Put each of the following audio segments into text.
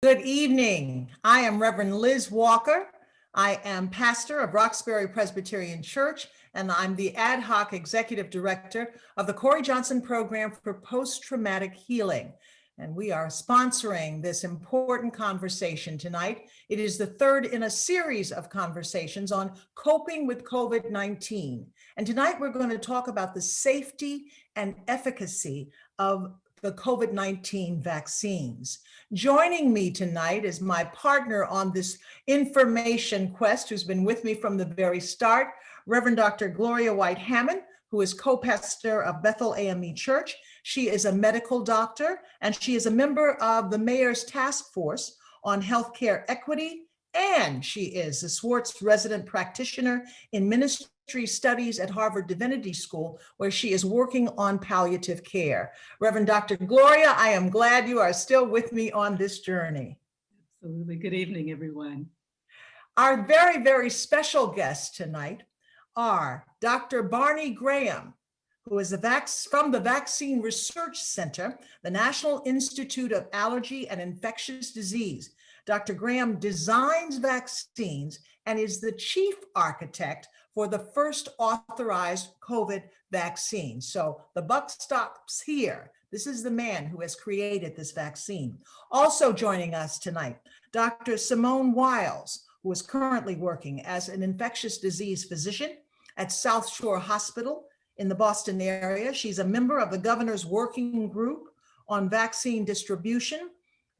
Good evening. I am Reverend Liz Walker. I am pastor of Roxbury Presbyterian Church, and I'm the ad hoc executive director of the Cory Johnson Program for Post-Traumatic Healing. And we are sponsoring this important conversation tonight. It is the third in a series of conversations on coping with COVID-19. And tonight we're going to talk about the safety and efficacy of the COVID-19 vaccines. Joining me tonight is my partner on this information quest, who's been with me from the very start, Reverend Dr. Gloria White-Hammond, who is co-pastor of Bethel AME Church. She is a medical doctor, and she is a member of the Mayor's Task Force on Healthcare Equity, and she is a Swartz resident practitioner in ministry studies at Harvard Divinity School, where she is working on palliative care. Reverend Dr. Gloria, I am glad you are still with me on this journey. Absolutely. Good evening, everyone. Our very, very special guests tonight are Dr. Barney Graham, who is from the Vaccine Research Center, the National Institute of Allergy and Infectious Disease. Dr. Graham designs vaccines and is the chief architect for the first authorized COVID vaccine. So the buck stops here. This is the man who has created this vaccine. Also joining us tonight, Dr. Simone Wiles, who is currently working as an infectious disease physician at South Shore Hospital in the Boston area. She's a member of the Governor's Working Group on Vaccine Distribution,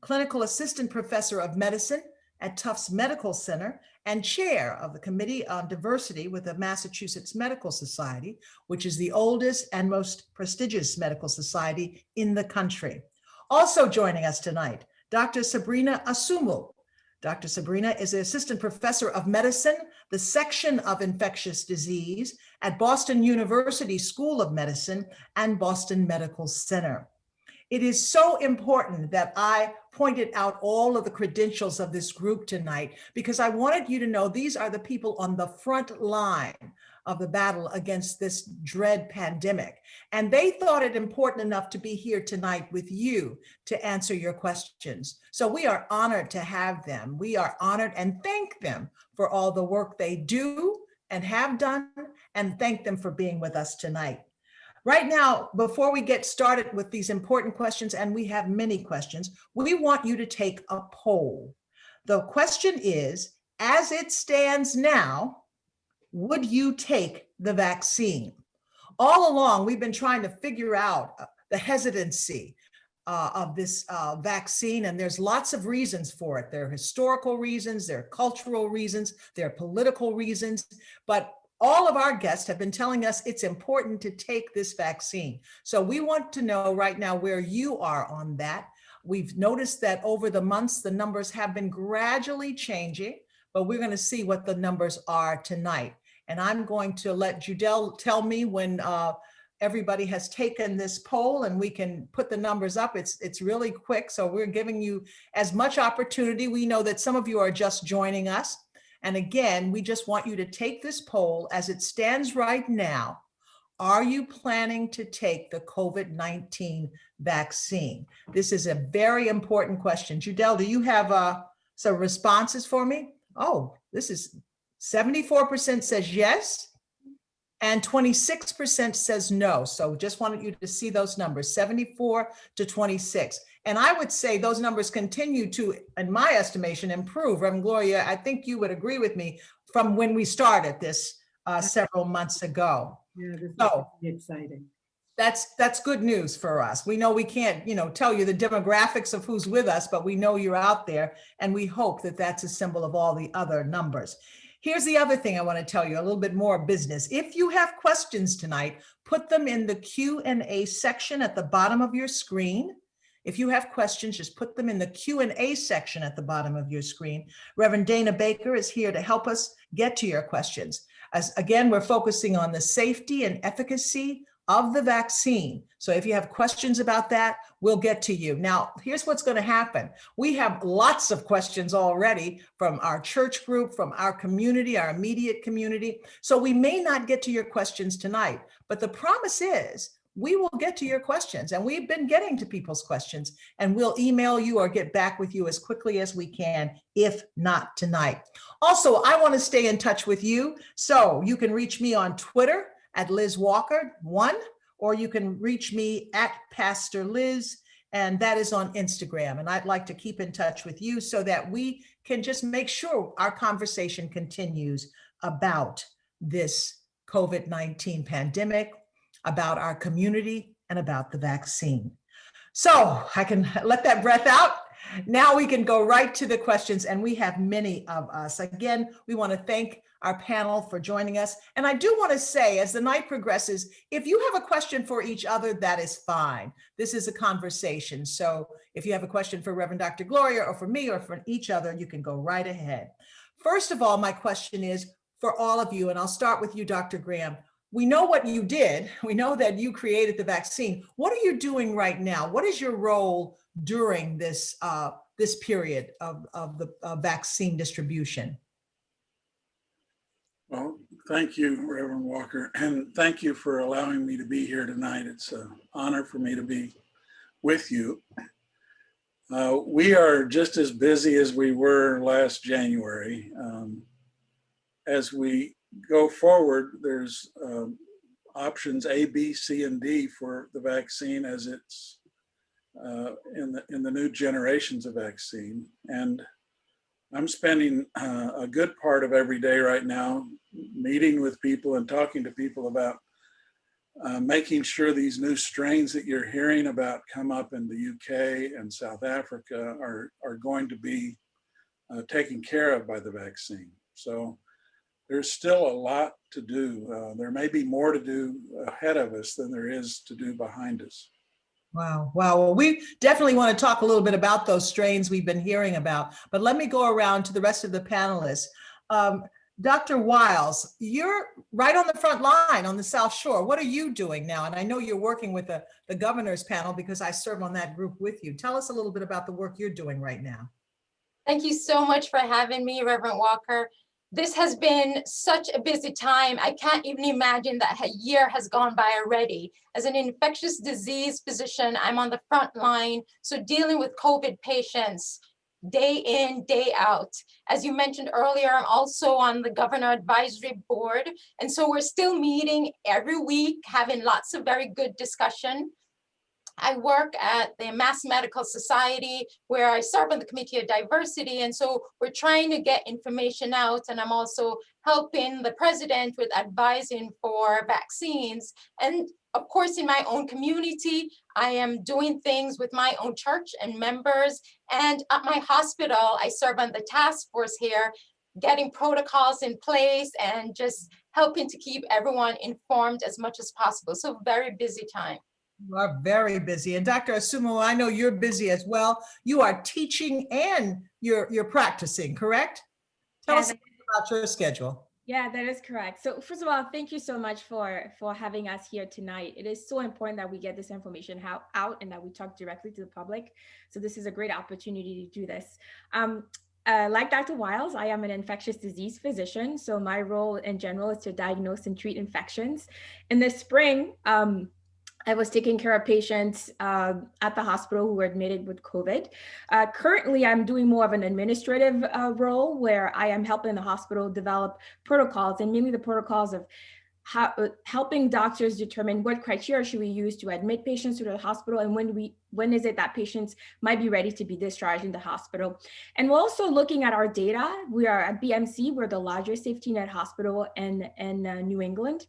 clinical assistant professor of medicine at Tufts Medical Center, and chair of the Committee on Diversity with the Massachusetts Medical Society, which is the oldest and most prestigious medical society in the country. Also joining us tonight, Dr. Sabrina Assoumou. Dr. Sabrina is an assistant professor of medicine, the section of infectious disease at Boston University School of Medicine and Boston Medical Center. It is so important that I pointed out all of the credentials of this group tonight, because I wanted you to know these are the people on the front line of the battle against this dread pandemic. And they thought it important enough to be here tonight with you to answer your questions. So we are honored to have them. We are honored and thank them for all the work they do and have done, and thank them for being with us tonight. Right now, before we get started with these important questions, and we have many questions, we want you to take a poll. The question is, as it stands now, would you take the vaccine? All along, we've been trying to figure out the hesitancy of this vaccine, and there's lots of reasons for it. There are historical reasons, there are cultural reasons, there are political reasons, but all of our guests have been telling us it's important to take this vaccine. So we want to know right now where you are on that. We've noticed that over the months, the numbers have been gradually changing, but we're going to see what the numbers are tonight. And I'm going to let Judel tell me when everybody has taken this poll, and we can put the numbers up. It's really quick, so we're giving you as much opportunity. We know that some of you are just joining us. And again, we just want you to take this poll as it stands right now. Are you planning to take the COVID-19 vaccine? This is a very important question. Judel, do you have some responses for me? Oh, this is 74% says yes, and 26% says no. So just wanted you to see those numbers, 74 to 26. And I would say those numbers continue to, in my estimation, improve. Reverend Gloria, I think you would agree with me from when we started this several months ago. Yeah, this so is exciting. That's good news for us. We know we can't, tell you the demographics of who's with us, but we know you're out there, and we hope that that's a symbol of all the other numbers. Here's the other thing I want to tell you, a little bit more business. If you have questions tonight, put them in the Q&A section at the bottom of your screen. If you have questions, just put them in the Q&A section at the bottom of your screen. Reverend Dana Baker is here to help us get to your questions. Again, we're focusing on the safety and efficacy of the vaccine. So if you have questions about that, we'll get to you. Now, here's what's going to happen. We have lots of questions already from our church group, from our community, our immediate community. So we may not get to your questions tonight, but the promise is we will get to your questions. And we've been getting to people's questions, and we'll email you or get back with you as quickly as we can, if not tonight. Also, I want to stay in touch with you. So you can reach me on Twitter at Liz Walker1, or you can reach me at Pastor Liz, and that is on Instagram. And I'd like to keep in touch with you so that we can just make sure our conversation continues about this COVID-19 pandemic, about our community, and about the vaccine. So I can let that breath out. Now we can go right to the questions, and we have many of us. Again, we want to thank our panel for joining us. And I do want to say, as the night progresses, if you have a question for each other, that is fine. This is a conversation. So if you have a question for Reverend Dr. Gloria or for me or for each other, you can go right ahead. First of all, my question is for all of you, and I'll start with you, Dr. Graham. We know what you did. We know that you created the vaccine. What are you doing right now? What is your role during this period of the vaccine distribution? Well, thank you, Reverend Walker, and thank you for allowing me to be here tonight. It's an honor for me to be with you. We are just as busy as we were last January. As we go forward, there's options A, B, C, and D for the vaccine as it's in the new generations of vaccine. And I'm spending a good part of every day right now meeting with people and talking to people about making sure these new strains that you're hearing about come up in the UK and South Africa are going to be taken care of by the vaccine. So there's still a lot to do. There may be more to do ahead of us than there is to do behind us. Wow. Wow. Well, we definitely want to talk a little bit about those strains we've been hearing about, but let me go around to the rest of the panelists. Dr. Wiles, you're right on the front line on the South Shore. What are you doing now? And I know you're working with the governor's panel because I serve on that group with you. Tell us a little bit about the work you're doing right now. Thank you so much for having me, Reverend Walker. This has been such a busy time. I can't even imagine that a year has gone by already. As an infectious disease physician, I'm on the front line, so dealing with COVID patients day in, day out. As you mentioned earlier, I'm also on the Governor Advisory Board, and so we're still meeting every week, having lots of very good discussion. I work at the Mass Medical Society where I serve on the Committee of Diversity. And so we're trying to get information out. And I'm also helping the president with advising for vaccines. And of course, in my own community, I am doing things with my own church and members. And at my hospital, I serve on the task force here, getting protocols in place and just helping to keep everyone informed as much as possible. So very busy time. You are very busy. And Dr. Assoumou, I know you're busy as well. You are teaching and you're practicing, correct? Tell us about your schedule. Yeah, that is correct. So first of all, thank you so much for having us here tonight. It is so important that we get this information out and that we talk directly to the public. So this is a great opportunity to do this. Like Dr. Wiles, I am an infectious disease physician. So my role in general is to diagnose and treat infections. In the spring, I was taking care of patients at the hospital who were admitted with COVID. Currently, I'm doing more of an administrative role where I am helping the hospital develop protocols, and mainly the protocols of helping doctors determine what criteria should we use to admit patients to the hospital, and when is it that patients might be ready to be discharged in the hospital. And we're also looking at our data. We are at BMC, we're the largest safety net hospital in New England.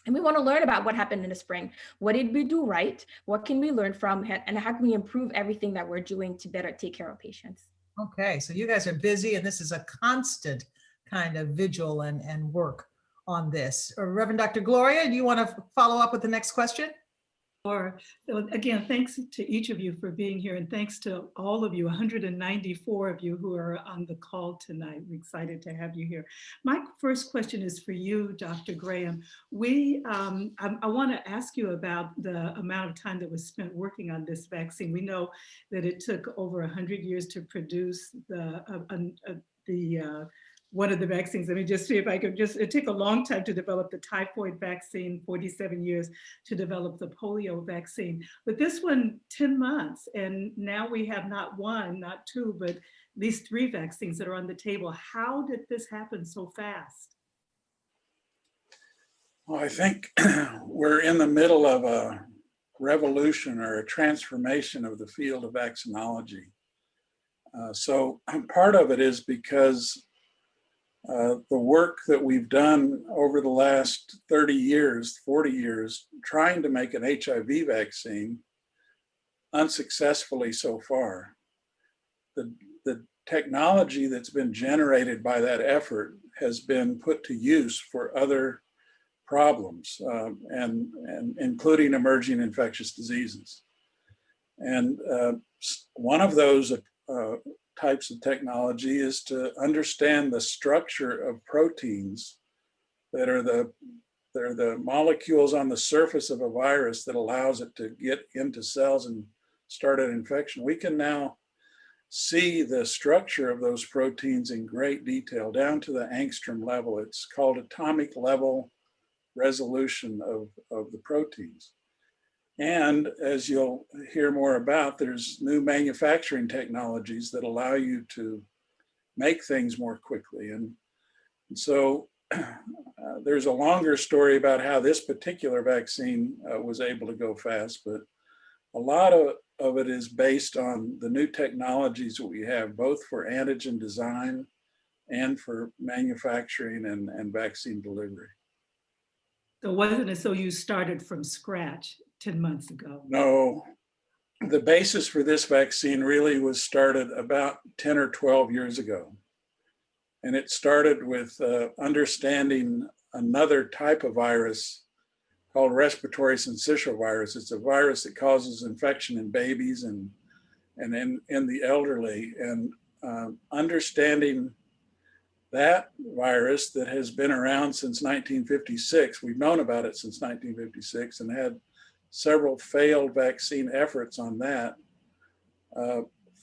And we want to learn about what happened in the spring. What did we do right? What can we learn from it? And how can we improve everything that we're doing to better take care of patients? Okay, so you guys are busy, and this is a constant kind of vigil and work on this. Reverend Dr. Gloria, do you want to follow up with the next question? Sure. So again, thanks to each of you for being here, and thanks to all of you, 194 of you who are on the call tonight. We're excited to have you here. My first question is for you, Dr. Graham. I want to ask you about the amount of time that was spent working on this vaccine. We know that it took over 100 years to produce the one of the vaccines. Let me just see if I could it took a long time to develop the typhoid vaccine, 47 years to develop the polio vaccine. But this one, 10 months. And now we have not one, not two, but at least 3 vaccines that are on the table. How did this happen so fast? Well, I think we're in the middle of a revolution or a transformation of the field of vaccinology. So part of it is because the work that we've done over the last 30 years, 40 years, trying to make an HIV vaccine, unsuccessfully so far. The technology that's been generated by that effort has been put to use for other problems, and including emerging infectious diseases. And one of those types of technology is to understand the structure of proteins that are the molecules on the surface of a virus that allows it to get into cells and start an infection. We can now see the structure of those proteins in great detail, down to the angstrom level. It's called atomic level resolution of the proteins. And as you'll hear more about, there's new manufacturing technologies that allow you to make things more quickly. And so there's a longer story about how this particular vaccine was able to go fast, but a lot of it is based on the new technologies that we have, both for antigen design and for manufacturing and vaccine delivery. So wasn't it so you started from scratch 10 months ago? No, the basis for this vaccine really was started about 10 or 12 years ago. And it started with understanding another type of virus called respiratory syncytial virus. It's a virus that causes infection in babies and in the elderly. And understanding that virus that has been around since 1956, we've known about it since 1956 and had several failed vaccine efforts on that,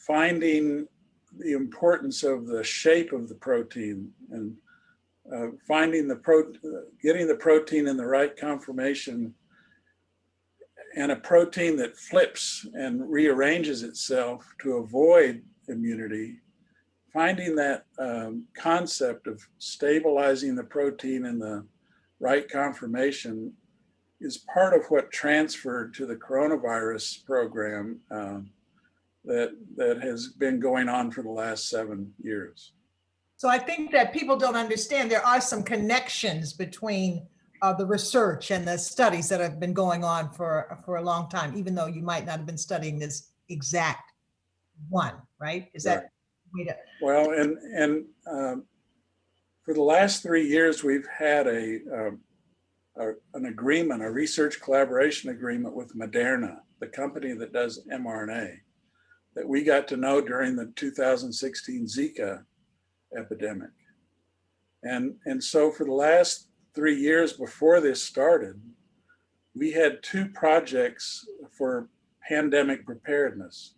finding the importance of the shape of the protein and getting the protein in the right conformation, and a protein that flips and rearranges itself to avoid immunity. Finding that concept of stabilizing the protein in the right conformation is part of what transferred to the coronavirus program that has been going on for the last 7 years. So I think that people don't understand there are some connections between the research and the studies that have been going on for a long time, even though you might not have been studying this exact one, right? Is that? Well, and for the last 3 years, we've had an agreement, a research collaboration agreement with Moderna, the company that does mRNA, that we got to know during the 2016 Zika epidemic. And so for the last 3 years before this started, we had 2 projects for pandemic preparedness.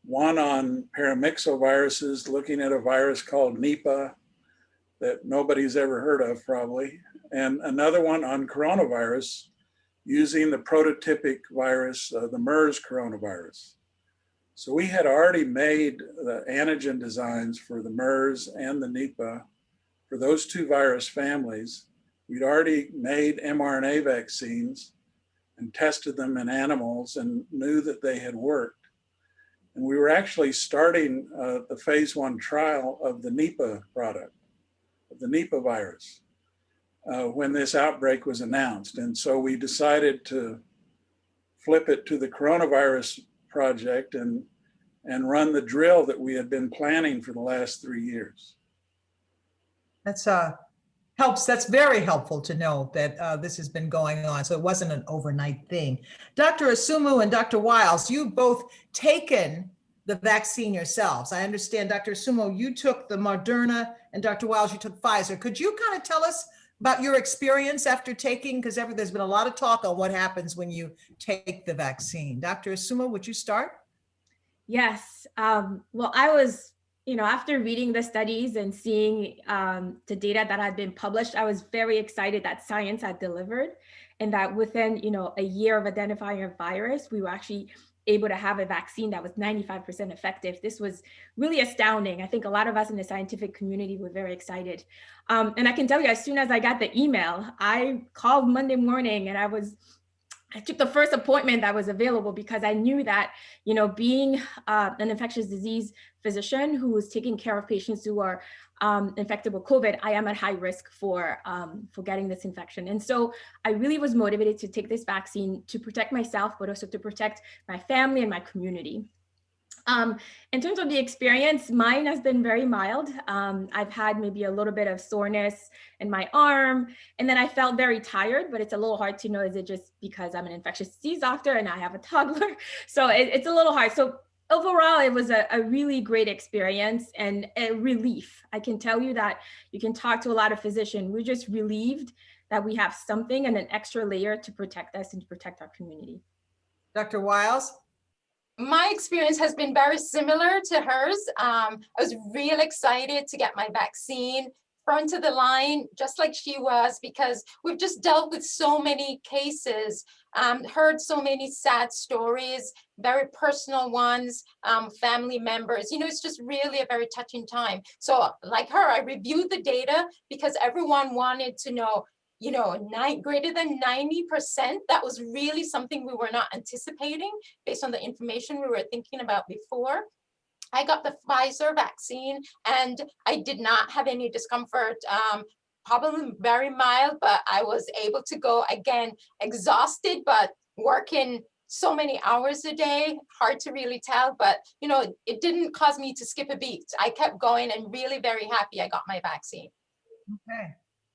One on paramyxoviruses, looking at a virus called Nipah that nobody's ever heard of probably, and another one on coronavirus using the prototypic virus, the MERS coronavirus. So we had already made the antigen designs for the MERS and the Nipah for those 2 virus families. We'd already made mRNA vaccines and tested them in animals and knew that they had worked. And we were actually starting the phase 1 trial of the Nipah product, of the Nipah virus, when this outbreak was announced. And so we decided to flip it to the coronavirus project and run the drill that we had been planning for the last 3 years. That's that's very helpful to know that this has been going on. So it wasn't an overnight thing. Dr. Assoumou and Dr. Wiles, you've both taken the vaccine yourselves. I understand, Dr. Assoumou, you took the Moderna, and Dr. Wiles, you took Pfizer. Could you kind of tell us about your experience after taking, because there's been a lot of talk on what happens when you take the vaccine. Dr. Assoumou, would you start? Yes. Well, I was After reading the studies and seeing the data that had been published, I was very excited that science had delivered, and that within, a year of identifying a virus, we were actually able to have a vaccine that was 95% effective. This was really astounding. I think a lot of us in the scientific community were very excited. And I can tell you, as soon as I got the email, I called Monday morning and I took the first appointment that was available, because I knew that, being an infectious disease physician who is taking care of patients who are infected with COVID, I am at high risk for getting this infection. And so I really was motivated to take this vaccine to protect myself, but also to protect my family and my community. In terms of the experience, mine has been very mild. I've had maybe a little bit of soreness in my arm, and then I felt very tired, but it's a little hard to know, is it just because I'm an infectious disease doctor and I have a toddler? So it's a little hard. So overall, it was a really great experience and a relief. I can tell you that you can talk to a lot of physicians. We're just relieved that we have something and an extra layer to protect us and to protect our community. Dr. Wiles? My experience has been very similar to hers. I was real excited to get my vaccine, front of the line, just like she was, because we've just dealt with so many cases, heard so many sad stories, very personal ones, family members. It's just really a very touching time. So like her, I reviewed the data because everyone wanted to know, greater than 90%, that was really something we were not anticipating based on the information we were thinking about before. I got the Pfizer vaccine and I did not have any discomfort, probably very mild, but I was able to go, again, exhausted, but working so many hours a day, hard to really tell, but it didn't cause me to skip a beat. I kept going and really very happy I got my vaccine. Okay.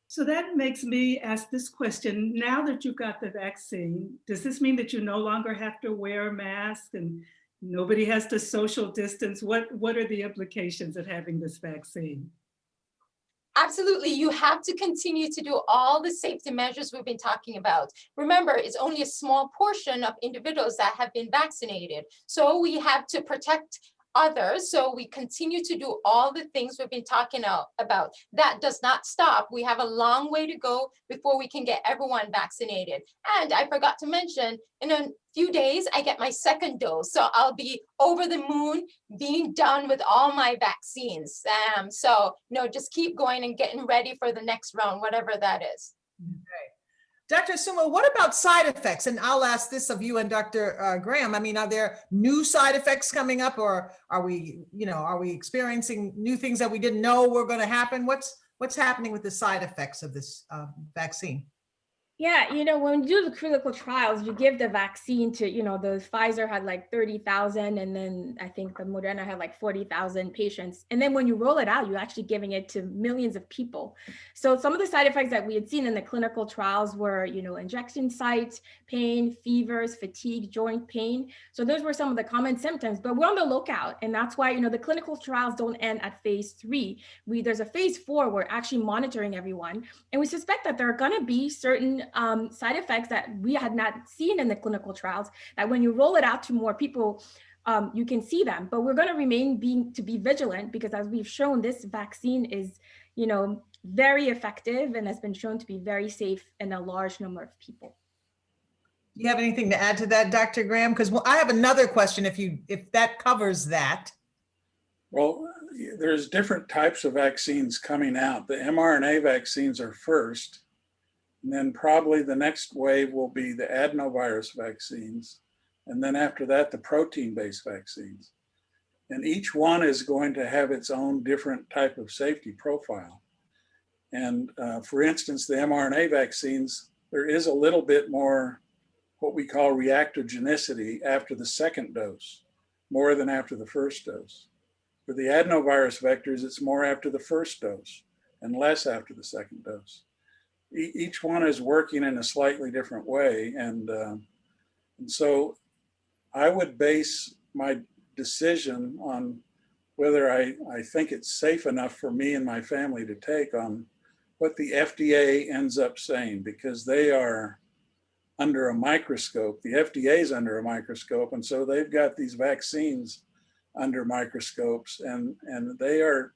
So that makes me ask this question. Now that you've got the vaccine, does this mean that you no longer have to wear a mask and nobody has to social distance? What are the implications of having this vaccine? Absolutely, you have to continue to do all the safety measures we've been talking about. Remember, it's only a small portion of individuals that have been vaccinated. So we have to protect others. So we continue to do all the things we've been talking about. That does not stop. We have a long way to go before we can get everyone vaccinated. And I forgot to mention, in a few days, I get my second dose. So I'll be over the moon being done with all my vaccines. So just keep going and getting ready for the next round, whatever that is. Okay. Dr. Assoumou, what about side effects? And I'll ask this of you and Dr. Graham. I mean, are there new side effects coming up, or are we experiencing new things that we didn't know were going to happen? What's happening with the side effects of this vaccine? Yeah, when you do the clinical trials, you give the vaccine to, the Pfizer had like 30,000, and then I think the Moderna had like 40,000 patients. And then when you roll it out, you're actually giving it to millions of people. So some of the side effects that we had seen in the clinical trials were, injection sites, pain, fevers, fatigue, joint pain. So those were some of the common symptoms, but we're on the lookout. And that's why, the clinical trials don't end at phase 3. There's a phase 4, we're actually monitoring everyone. And we suspect that there are going to be certain side effects that we had not seen in the clinical trials, that when you roll it out to more people, you can see them. But we're going to remain to be vigilant, because as we've shown, this vaccine is, very effective and has been shown to be very safe in a large number of people. Do you have anything to add to that, Dr. Graham? Because I have another question if that covers that. Well, there's different types of vaccines coming out. The mRNA vaccines are first. And then probably the next wave will be the adenovirus vaccines. And then after that, the protein-based vaccines. And each one is going to have its own different type of safety profile. And for instance, the mRNA vaccines, there is a little bit more what we call reactogenicity after the second dose, more than after the first dose. For the adenovirus vectors, it's more after the first dose and less after the second dose. Each one is working in a slightly different way. And so I would base my decision on whether I think it's safe enough for me and my family to take on what the FDA ends up saying, because they are under a microscope. The FDA is under a microscope. And so they've got these vaccines under microscopes, and they are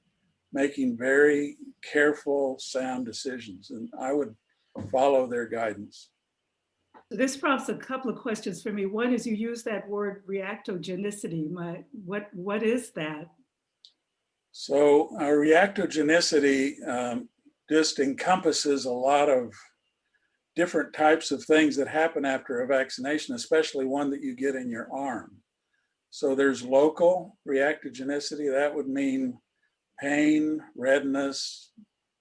making very careful, sound decisions, and I would follow their guidance. This prompts a couple of questions for me. One is, you use that word reactogenicity. What is that? So reactogenicity just encompasses a lot of different types of things that happen after a vaccination, especially one that you get in your arm. So there's local reactogenicity. That would mean pain, redness,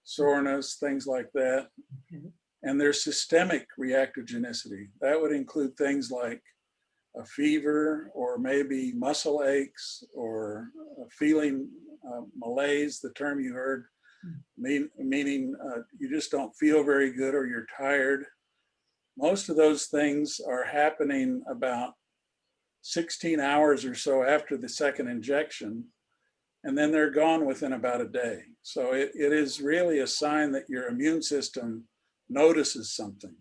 soreness, things like that. Okay. And there's systemic reactogenicity. That would include things like a fever, or maybe muscle aches, or feeling malaise, the term you heard, meaning you just don't feel very good, or you're tired. Most of those things are happening about 16 hours or so after the second injection, and then they're gone within about a day. So it is really a sign that your immune system notices something.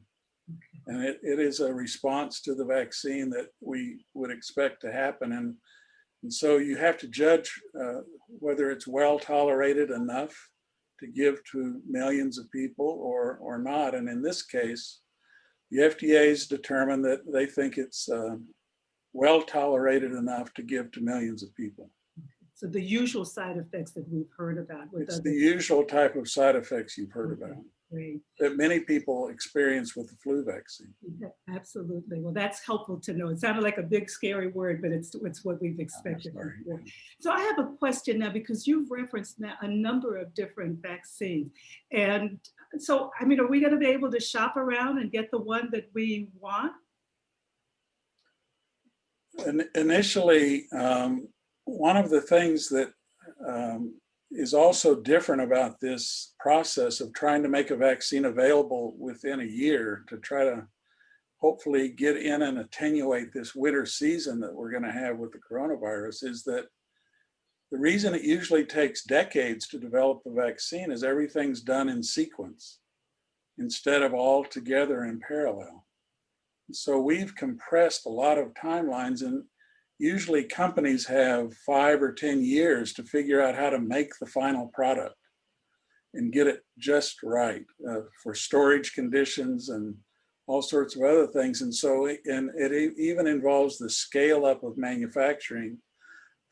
And it is a response to the vaccine that we would expect to happen. And so you have to judge whether it's well tolerated enough to give to millions of people or not. And in this case, the FDA's determined that they think it's well tolerated enough to give to millions of people. So the usual side effects that we've heard about. It's the usual type of side effects you've heard about, Great. that many people experience with the flu vaccine. Yeah, absolutely. Well, that's helpful to know. It sounded like a big, scary word, but it's what we've expected. Before. So I have a question now, because you've referenced now a number of different vaccines. And so, I mean, are we going to be able to shop around and get the one that we want? Initially, one of the things that is also different about this process of trying to make a vaccine available within a year to try to hopefully get in and attenuate this winter season that we're going to have with the coronavirus is that the reason it usually takes decades to develop a vaccine is everything's done in sequence instead of all together in parallel. So we've compressed a lot of timelines, and usually companies have 5 or 10 years to figure out how to make the final product and get it just right for storage conditions and all sorts of other things. And so it even involves the scale up of manufacturing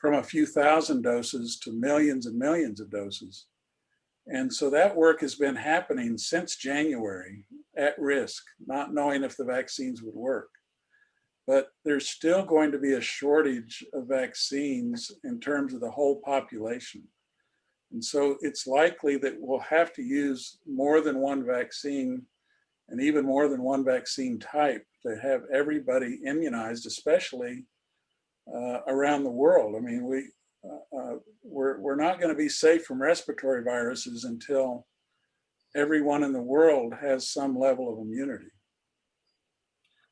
from a few thousand doses to millions and millions of doses. And so that work has been happening since January at risk, not knowing if the vaccines would work. But there's still going to be a shortage of vaccines in terms of the whole population. And so it's likely that we'll have to use more than one vaccine, and even more than one vaccine type, to have everybody immunized, especially around the world. I mean, we're not going to be safe from respiratory viruses until everyone in the world has some level of immunity.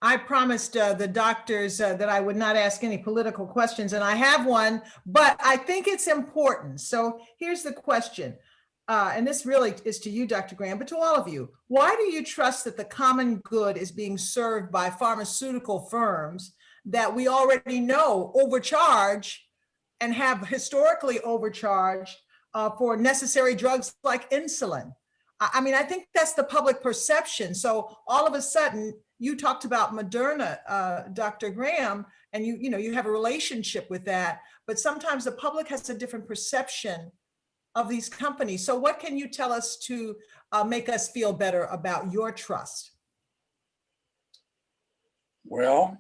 I promised the doctors that I would not ask any political questions, and I have one, but I think it's important. So here's the question, and this really is to you, Dr. Graham, but to all of you. Why do you trust that the common good is being served by pharmaceutical firms that we already know overcharge and have historically overcharged for necessary drugs like insulin? I mean, I think that's the public perception. So all of a sudden, you talked about Moderna, Dr. Graham, and you have a relationship with that, but sometimes the public has a different perception of these companies. So what can you tell us to make us feel better about your trust? Well,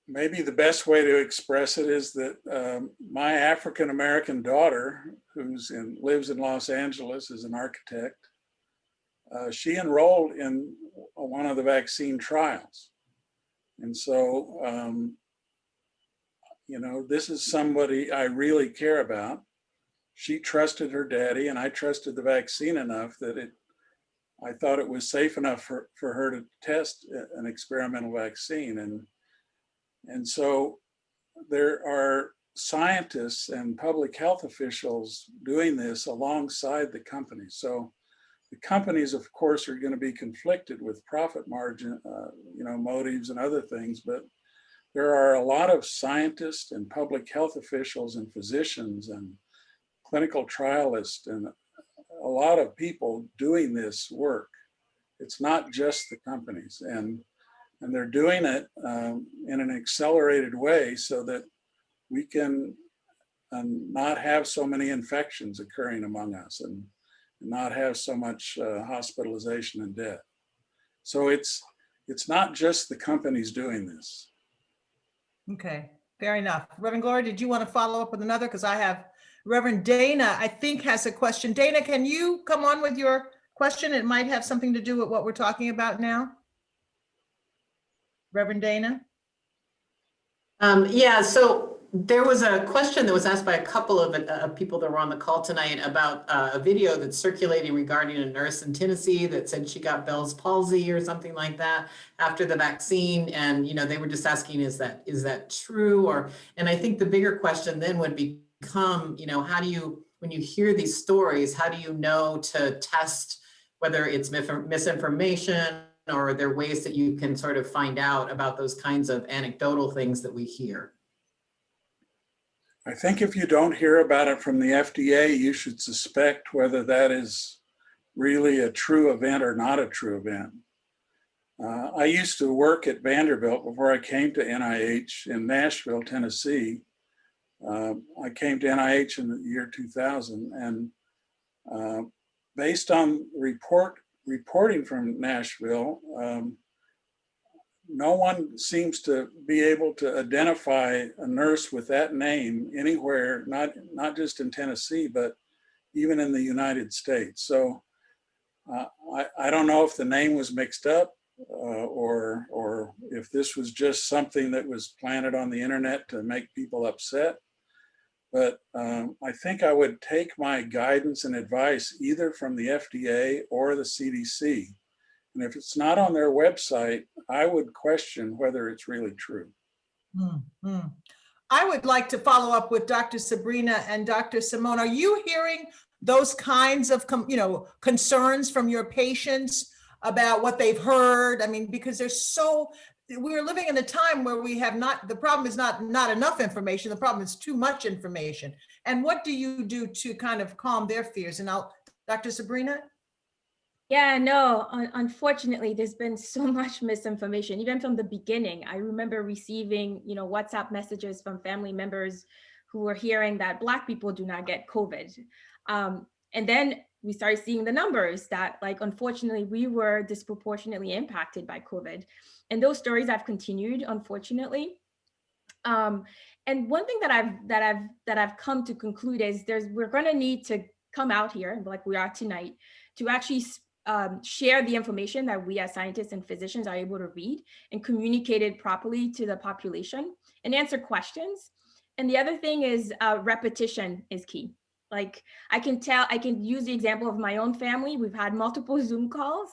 maybe the best way to express it is that my African-American daughter, lives in Los Angeles, is an architect. She enrolled in one of the vaccine trials. And so, this is somebody I really care about. She trusted her daddy, and I trusted the vaccine enough that I thought it was safe enough for her to test an experimental vaccine. And so there are scientists and public health officials doing this alongside the companies. So the companies, of course, are going to be conflicted with profit margin, motives and other things, but there are a lot of scientists and public health officials and physicians and clinical trialists and a lot of people doing this work. It's not just the companies, and they're doing it in an accelerated way so that we can not have so many infections occurring among us and not have so much hospitalization and death. So it's not just the companies doing this. Okay, fair enough. Reverend Gloria, did you want to follow up with another? Because I have Reverend Dana, I think, has a question. Dana, can you come on with your question? It might have something to do with what we're talking about now. Reverend Dana? Yeah, so there was a question that was asked by a couple of people that were on the call tonight about a video that's circulating regarding a nurse in Tennessee that said she got Bell's palsy or something like that after the vaccine. And, you know, they were just asking, is that true? And I think the bigger question then would become, you know, how do you, when you hear these stories, how do you know to test whether it's misinformation, or are there ways that you can sort of find out about those kinds of anecdotal things that we hear? I think if you don't hear about it from the FDA, you should suspect whether that is really a true event or not a true event. I used to work at Vanderbilt before I came to NIH in Nashville, Tennessee. I came to NIH in the year 2000, and based on reporting from Nashville, no one seems to be able to identify a nurse with that name anywhere, not just in Tennessee, but even in the United States. So I don't know if the name was mixed up or if this was just something that was planted on the internet to make people upset. But I think I would take my guidance and advice either from the FDA or the CDC. And if it's not on their website, I would question whether it's really true. Mm-hmm. I would like to follow up with Dr. Sabrina and Dr. Simone. Are you hearing those kinds of concerns from your patients about what they've heard? I mean, because we're living in a time where we have the problem is not enough information, the problem is too much information. And what do you do to kind of calm their fears? And Dr. Sabrina? Yeah, no, unfortunately, there's been so much misinformation, even from the beginning. I remember receiving, you know, WhatsApp messages from family members who were hearing that Black people do not get COVID. And then we started seeing the numbers that, like, unfortunately, we were disproportionately impacted by COVID. And those stories have continued, unfortunately. And one thing that I've come to conclude is we're going to need to come out here, like we are tonight, to actually share the information that we as scientists and physicians are able to read and communicate it properly to the population and answer questions. And the other thing is repetition is key. Like I can use the example of my own family. We've had multiple Zoom calls,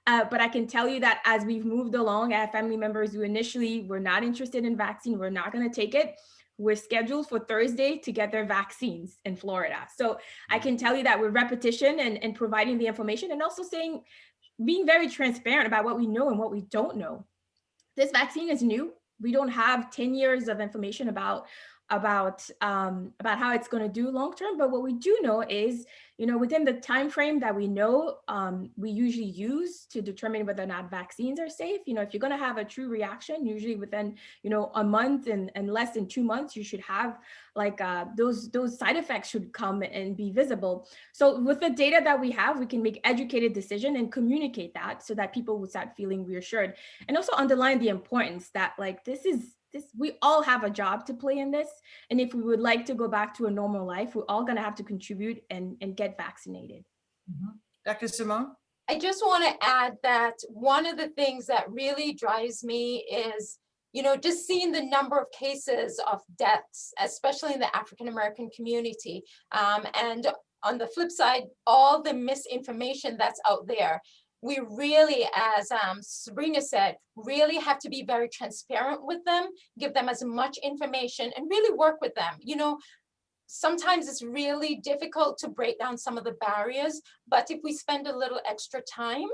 but I can tell you that as we've moved along, I have family members who initially were not interested in vaccine, we're not going to take it. We're scheduled for Thursday to get their vaccines in Florida. So I can tell you that with repetition and providing the information and also being very transparent about what we know and what we don't know. This vaccine is new. We don't have 10 years of information about how it's going to do long term, but what we do know is, you know, within the time frame that we know, we usually use to determine whether or not vaccines are safe. You know, if you're going to have a true reaction, usually within, you know, a month and less than 2 months, you should have like those side effects should come and be visible. So with the data that we have, we can make educated decision and communicate that so that people will start feeling reassured, and also underline the importance that like we all have a job to play in this. And if we would like to go back to a normal life, we're all going to have to contribute and get vaccinated. Mm-hmm. Dr. Simone? I just want to add that one of the things that really drives me is, you know, just seeing the number of cases of deaths, especially in the African-American community. And on the flip side, all the misinformation that's out there. We really, as Sabrina said, really have to be very transparent with them, give them as much information and really work with them. You know, sometimes it's really difficult to break down some of the barriers, but if we spend a little extra time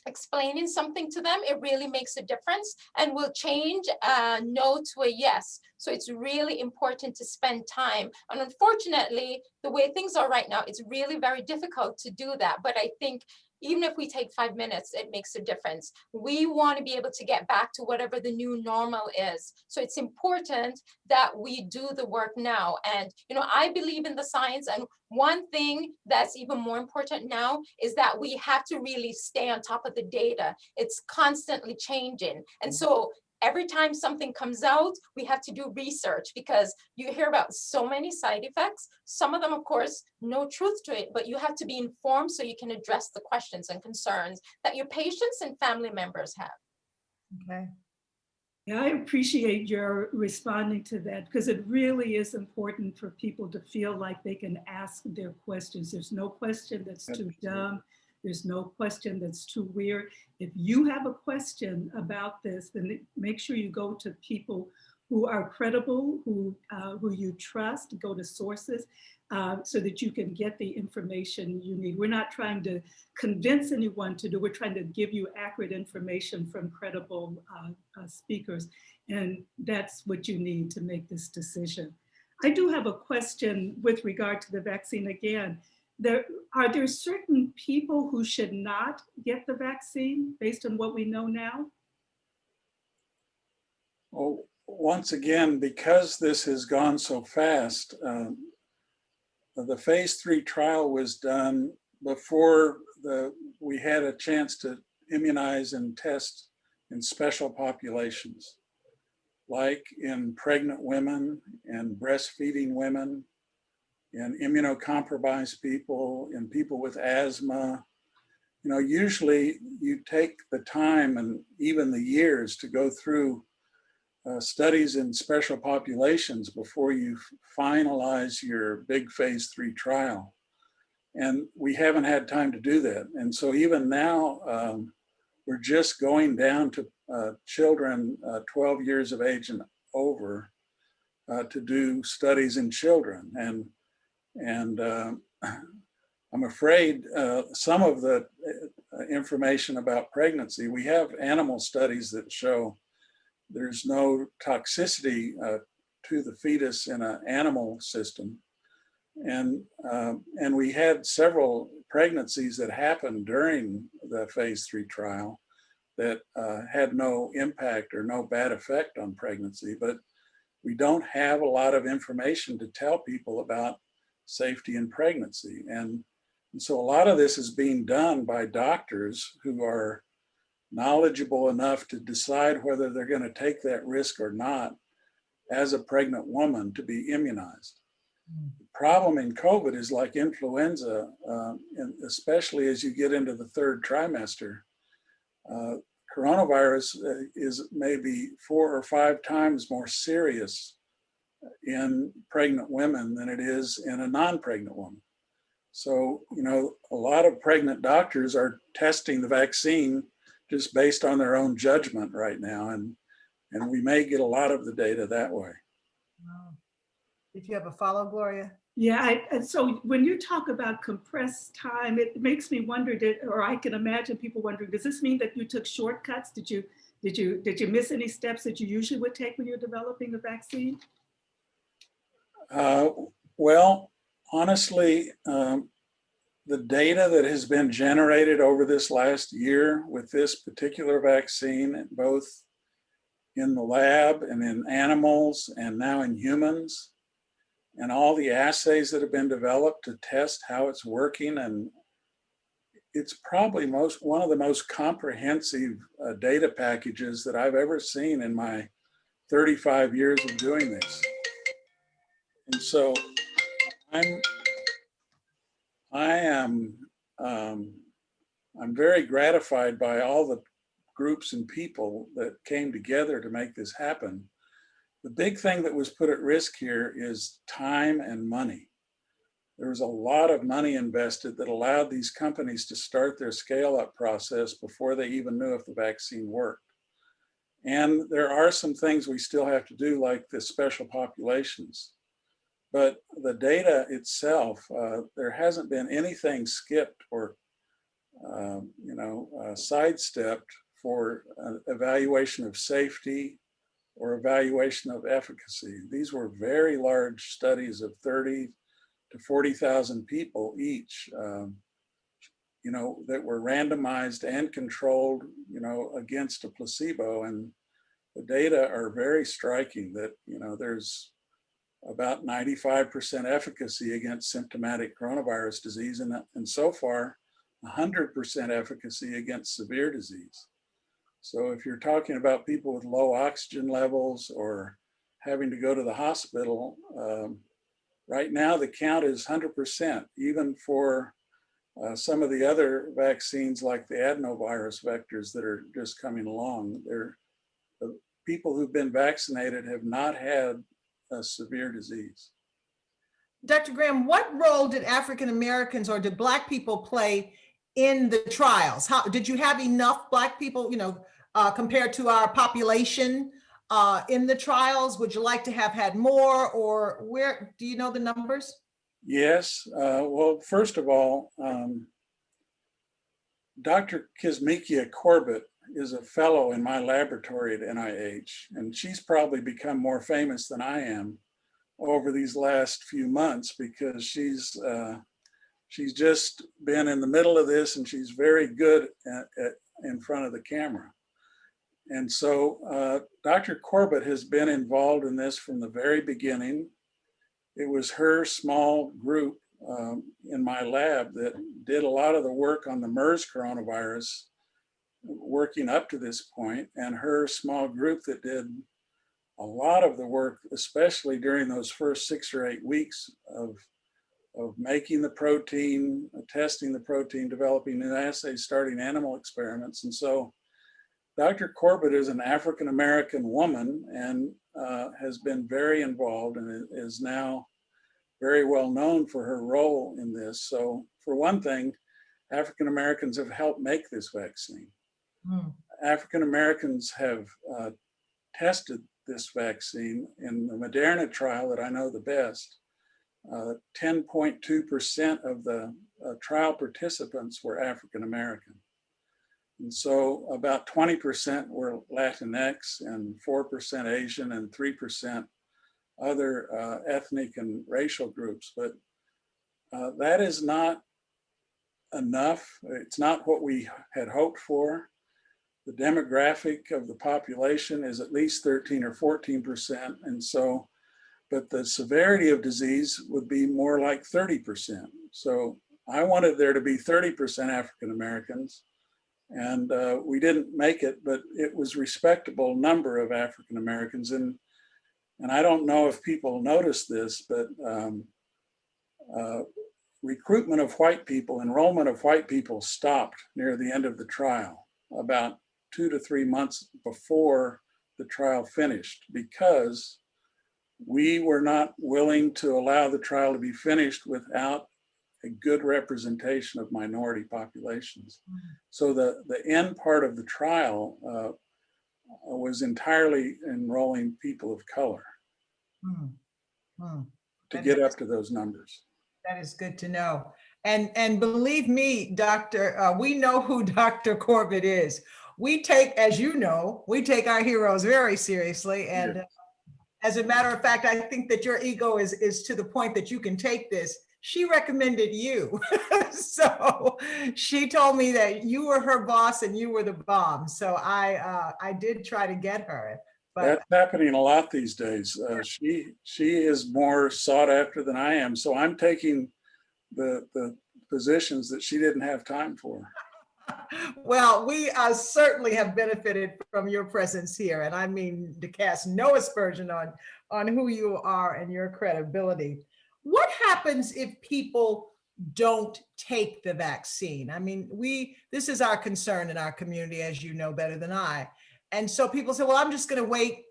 explaining something to them, it really makes a difference and will change a no to a yes. So it's really important to spend time. And unfortunately, the way things are right now, it's really very difficult to do that. But I think even if we take 5 minutes, it makes a difference. We want to be able to get back to whatever the new normal is. So it's important that we do the work now. And, you know, I believe in the science. And one thing that's even more important now is that we have to really stay on top of the data. It's constantly changing. And so every time something comes out, we have to do research because you hear about so many side effects. Some of them, of course, no truth to it, but you have to be informed so you can address the questions and concerns that your patients and family members have. Okay. Yeah, I appreciate your responding to that because it really is important for people to feel like they can ask their questions. There's no question that's too dumb. There's no question that's too weird. If you have a question about this, then make sure you go to people who are credible, who you trust, go to sources so that you can get the information you need. We're not trying to convince anyone to do, we're trying to give you accurate information from credible speakers. And that's what you need to make this decision. I do have a question with regard to the vaccine again. Are there certain people who should not get the vaccine based on what we know now? Well, once again, because this has gone so fast, the phase 3 trial was done before we had a chance to immunize and test in special populations, like in pregnant women and breastfeeding women, in immunocompromised people, in people with asthma. You know, usually you take the time and even the years to go through studies in special populations before you finalize your big phase 3 trial. And we haven't had time to do that. And so even now, we're just going down to children 12 years of age and over to do studies in children. And I'm afraid some of the information about pregnancy, we have animal studies that show there's no toxicity to the fetus in an animal system. And we had several pregnancies that happened during the phase 3 trial that had no impact or no bad effect on pregnancy, but we don't have a lot of information to tell people about safety in pregnancy. And so a lot of this is being done by doctors who are knowledgeable enough to decide whether they're going to take that risk or not as a pregnant woman to be immunized. The problem in COVID is like influenza, and especially as you get into the 3rd trimester, coronavirus is maybe 4 or 5 times more serious in pregnant women than it is in a non-pregnant woman. So, you know, a lot of pregnant doctors are testing the vaccine just based on their own judgment right now. And we may get a lot of the data that way. Wow. Did you have a follow, Gloria? Yeah, and so when you talk about compressed time, it makes me wonder, or I can imagine people wondering, does this mean that you took shortcuts? Did you miss any steps that you usually would take when you're developing a vaccine? Well, honestly, the data that has been generated over this last year with this particular vaccine, both in the lab and in animals and now in humans, and all the assays that have been developed to test how it's working, and it's probably one of the most comprehensive data packages that I've ever seen in my 35 years of doing this. And so I'm very gratified by all the groups and people that came together to make this happen. The big thing that was put at risk here is time and money. There was a lot of money invested that allowed these companies to start their scale-up process before they even knew if the vaccine worked. And there are some things we still have to do, like the special populations. But the data itself, there hasn't been anything skipped or sidestepped for evaluation of safety or evaluation of efficacy. These were very large studies of 30 to 40,000 people each, that were randomized and controlled, against a placebo. And the data are very striking that, there's about 95% efficacy against symptomatic coronavirus disease, and so far, 100% efficacy against severe disease. So if you're talking about people with low oxygen levels or having to go to the hospital, right now the count is 100%, even for some of the other vaccines like the adenovirus vectors that are just coming along. The people who've been vaccinated have not had a severe disease. Dr. Graham, what role did African Americans or did Black people play in the trials? How did you have enough Black people, compared to our population in the trials? Would you like to have had more, or where, do you know the numbers? Yes, well, first of all, Dr. Kizmikia Corbett is a fellow in my laboratory at NIH, and she's probably become more famous than I am over these last few months because she's just been in the middle of this, and she's very good in front of the camera. And so Dr. Corbett has been involved in this from the very beginning. It was her small group in my lab that did a lot of the work on the MERS coronavirus working up to this point, and her small group that did a lot of the work, especially during those first 6 or 8 weeks of making the protein, testing the protein, developing new assays, starting animal experiments. And so Dr. Corbett is an African-American woman and has been very involved and is now very well known for her role in this. So for one thing, African-Americans have helped make this vaccine. African-Americans have tested this vaccine in the Moderna trial that I know the best. 10.2% of the trial participants were African-American. And so about 20% were Latinx and 4% Asian and 3% other ethnic and racial groups. But that is not enough. It's not what we had hoped for. The demographic of the population is at least 13 or 14%. And so, but the severity of disease would be more like 30%. So I wanted there to be 30% African Americans, and we didn't make it, but it was a respectable number of African Americans. And I don't know if people noticed this, but recruitment of white people, enrollment of white people stopped near the end of the trial, about 2 to 3 months before the trial finished, because we were not willing to allow the trial to be finished without a good representation of minority populations. So the end part of the trial was entirely enrolling people of color to get up to those numbers. That is good to know. And believe me, Doctor, we know who Dr. Corbett is. We take, as you know, we take our heroes very seriously. And Yeah. As a matter of fact, I think that your ego is to the point that you can take this. She recommended you. So she told me that you were her boss and you were the bomb. So I did try to get her. But That's happening a lot these days. She is more sought after than I am. So I'm taking the positions that she didn't have time for. well, we certainly have benefited from your presence here. And I mean to cast no aspersion on who you are and your credibility. What happens if people don't take the vaccine? I mean, this is our concern in our community, as you know better than I. And so people say, well, I'm just going to wait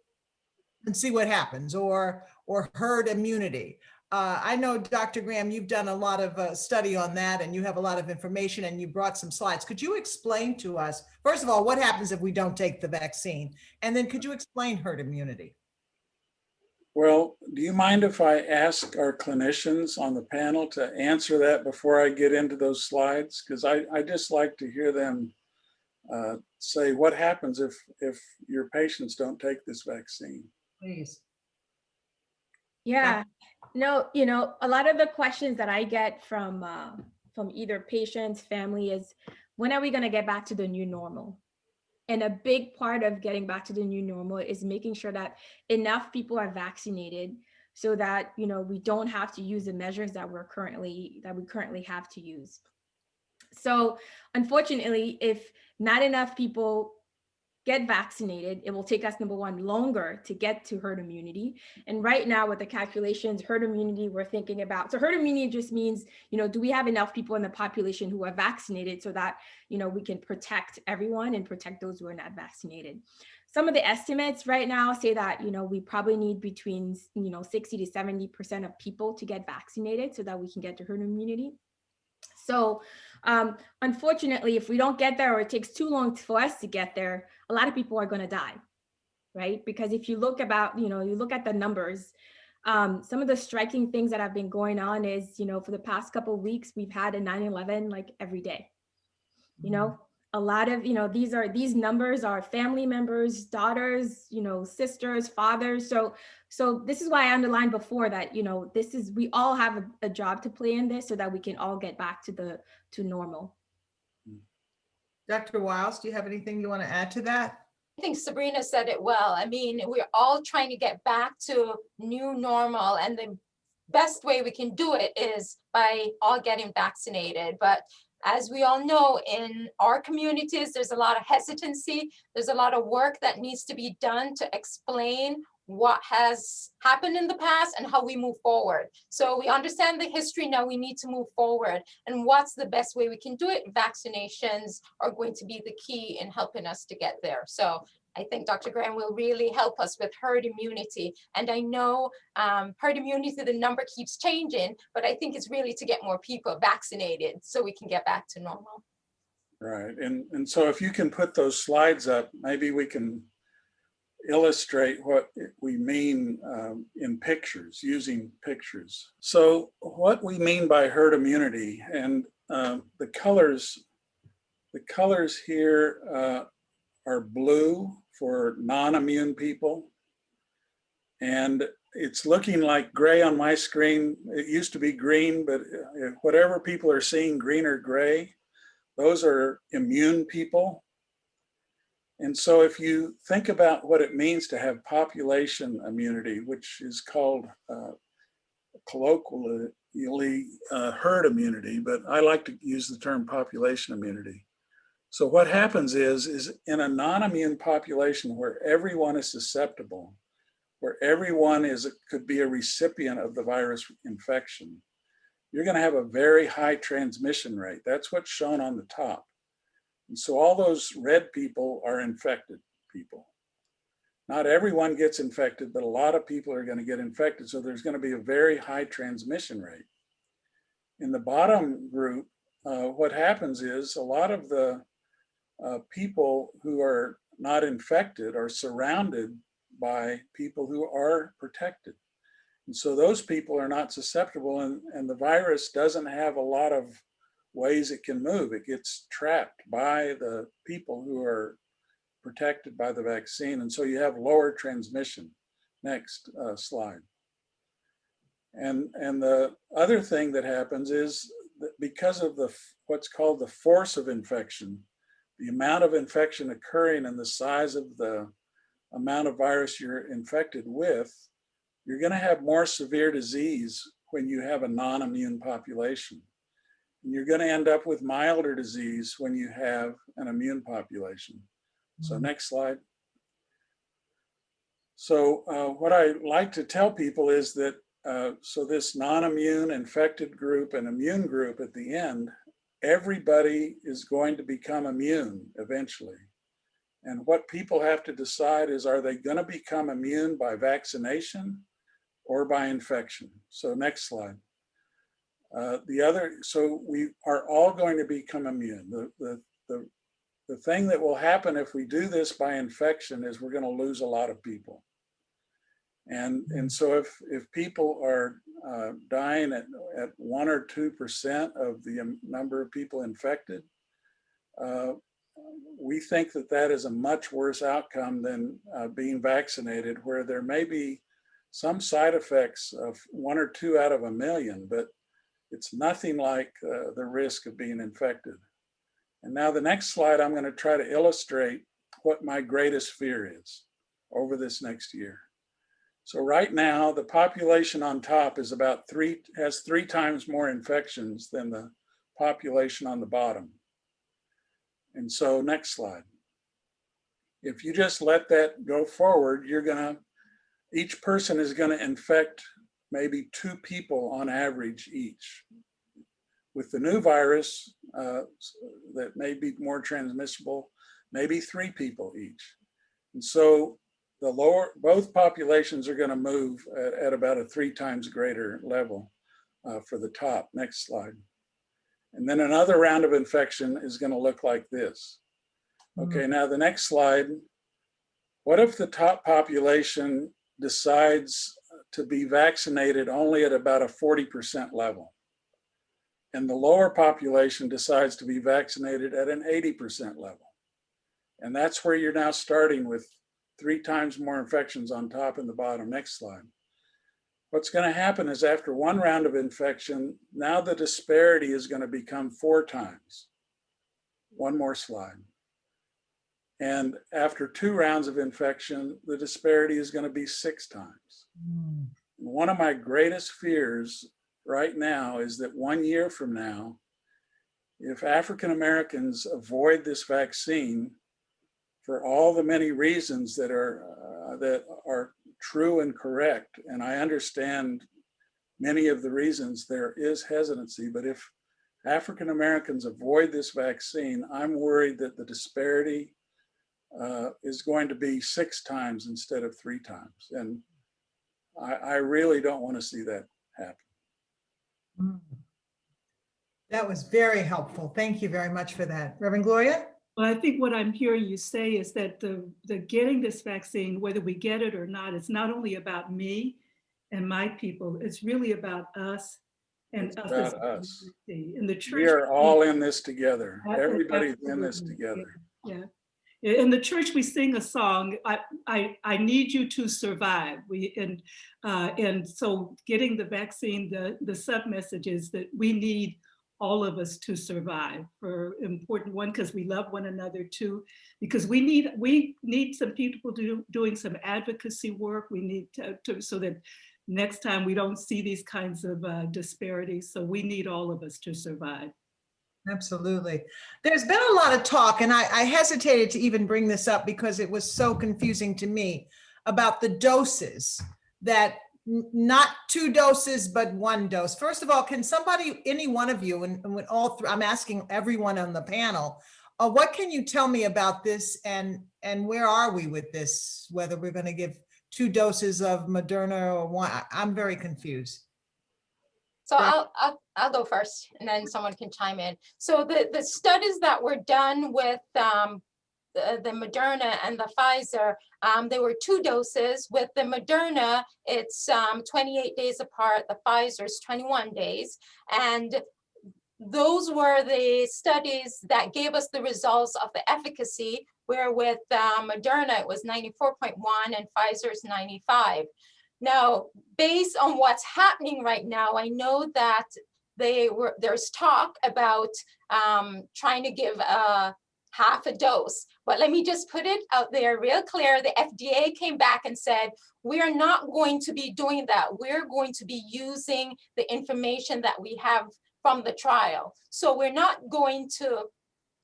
and see what happens, or herd immunity. I know, Dr. Graham, you've done a lot of study on that, and you have a lot of information, and you brought some slides. Could you explain to us, first of all, what happens if we don't take the vaccine? And then could you explain herd immunity? Well, do you mind if I ask our clinicians on the panel to answer that before I get into those slides? Because I just like to hear them say what happens if your patients don't take this vaccine. Please. Yeah, no, a lot of the questions that I get from either patients, family is, when are we going to get back to the new normal? And a big part of getting back to the new normal is making sure that enough people are vaccinated so that, we don't have to use the measures that we currently have to use. So unfortunately, if not enough people get vaccinated, it will take us, number one, longer to get to herd immunity. And right now with the calculations, herd immunity, we're thinking about, so herd immunity just means, do we have enough people in the population who are vaccinated so that, we can protect everyone and protect those who are not vaccinated. Some of the estimates right now say that, we probably need between, 60 to 70% of people to get vaccinated so that we can get to herd immunity. So unfortunately, if we don't get there, or it takes too long for us to get there, a lot of people are going to die, right? Because if you look at the numbers, some of the striking things that have been going on is, for the past couple of weeks, we've had a 9/11 like every day. A lot of, these numbers are family members, daughters, sisters, fathers. So this is why I underlined before that, we all have a job to play in this so that we can all get back to normal. Dr. Wiles, do you have anything you want to add to that? I think Sabrina said it well. I mean, we're all trying to get back to new normal, and the best way we can do it is by all getting vaccinated. But as we all know, in our communities, there's a lot of hesitancy. There's a lot of work that needs to be done to explain what has happened in the past and how we move forward. So we understand the history, now we need to move forward. And what's the best way we can do it? Vaccinations are going to be the key in helping us to get there. So I think Dr. Graham will really help us with herd immunity. And I know herd immunity, the number keeps changing, but I think it's really to get more people vaccinated so we can get back to normal. Right, and so if you can put those slides up, maybe we can illustrate what we mean in pictures, using pictures. So what we mean by herd immunity, and the colors here are blue for non-immune people, and it's looking like gray on my screen. It used to be green, but whatever people are seeing, green or gray, those are immune people. And so if you think about what it means to have population immunity, which is called colloquially herd immunity, but I like to use the term population immunity. So what happens is in a non-immune population where everyone is susceptible, where everyone could be a recipient of the virus infection, you're going to have a very high transmission rate. That's what's shown on the top. And so all those red people are infected people. Not everyone gets infected, but a lot of people are going to get infected. So there's going to be a very high transmission rate. In the bottom group, what happens is a lot of the people who are not infected are surrounded by people who are protected. And so those people are not susceptible, and the virus doesn't have a lot of ways it can move. It gets trapped by the people who are protected by the vaccine. And so you have lower transmission. Next slide. And the other thing that happens is that because of what's called the force of infection, the amount of infection occurring and the size of the amount of virus you're infected with, you're going to have more severe disease when you have a non-immune population. And you're going to end up with milder disease when you have an immune population. So next slide. So what I like to tell people is that, so this non-immune infected group and immune group at the end, everybody is going to become immune eventually. And what people have to decide is, are they going to become immune by vaccination or by infection? So next slide. So we are all going to become immune. The thing that will happen if we do this by infection is we're going to lose a lot of people. And so if people are dying at 1 or 2% of the number of people infected, we think that that is a much worse outcome than being vaccinated, where there may be some side effects of 1 or 2 out of 1,000,000, but it's nothing like the risk of being infected. And now the next slide, I'm going to try to illustrate what my greatest fear is over this next year. So right now, the population on top is has 3 times more infections than the population on the bottom. And so next slide. If you just let that go forward, each person is going to infect maybe 2 people on average each. With the new virus that may be more transmissible, maybe 3 people each. And so both populations are going to move at about a 3 times greater level for the top. Next slide. And then another round of infection is going to look like this. Okay, now the next slide. What if the top population decides to be vaccinated only at about a 40% level, and the lower population decides to be vaccinated at an 80% level? And that's where you're now starting with 3 times more infections on top and the bottom. Next slide. What's going to happen is after 1 round of infection, now the disparity is going to become 4 times. 1 more slide. And after 2 rounds of infection, the disparity is going to be 6 times. One of my greatest fears right now is that 1 year from now, if African Americans avoid this vaccine for all the many reasons that are true and correct, and I understand many of the reasons there is hesitancy, but if African Americans avoid this vaccine, I'm worried that the disparity is going to be 6 times instead of 3 times. And I really don't want to see that happen. That was very helpful. Thank you very much for that. Reverend Gloria? Well, I think what I'm hearing you say is that the getting this vaccine, whether we get it or not, it's not only about me and my people, it's really about us and us as a community. In the church, we are all in this together. Everybody's in this together. Yeah. In the church, we sing a song, I need you to survive. And so getting the vaccine, the sub message is that we need all of us to survive. For important one, because we love one another too, because we need some people doing some advocacy work. We need to so that next time we don't see these kinds of disparities. So we need all of us to survive. Absolutely. There's been a lot of talk, and I hesitated to even bring this up because it was so confusing to me, about the doses, that not 2 doses, but 1 dose. First of all, can somebody, any one of you, and with I'm asking everyone on the panel, what can you tell me about this, and where are we with this, whether we're going to give 2 doses of Moderna or 1? I'm very confused. So I'll go first, and then someone can chime in. So the studies that were done with the Moderna and the Pfizer, there were 2 doses. With the Moderna, it's 28 days apart. The Pfizer's 21 days. And those were the studies that gave us the results of the efficacy, where with Moderna, it was 94.1 and Pfizer's 95. Now, based on what's happening right now, I know that there's talk about trying to give half a dose. But let me just put it out there real clear. The FDA came back and said, we are not going to be doing that. We're going to be using the information that we have from the trial. So we're not going to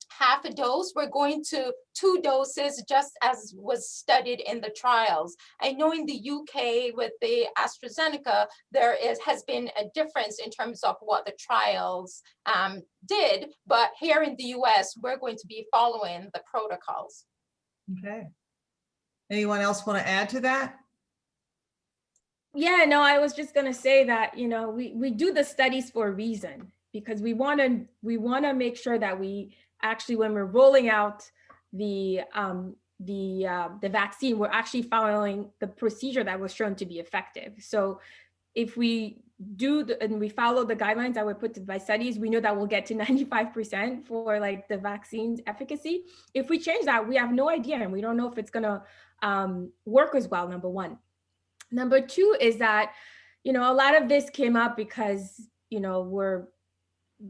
half a dose, we're going to 2 doses, just as was studied in the trials. I know in the UK with the AstraZeneca, has been a difference in terms of what the trials did, but here in the US, we're going to be following the protocols. Okay. Anyone else want to add to that? Yeah, no, I was just going to say that, you know, we do the studies for a reason, because we want to make sure that we actually, when we're rolling out the the vaccine, we're actually following the procedure that was shown to be effective. So if we do and we follow the guidelines that were put by studies, we know that we'll get to 95% for like the vaccine's efficacy. If we change that, we have no idea, and we don't know if it's gonna work as well, number one. Number two is that, a lot of this came up because,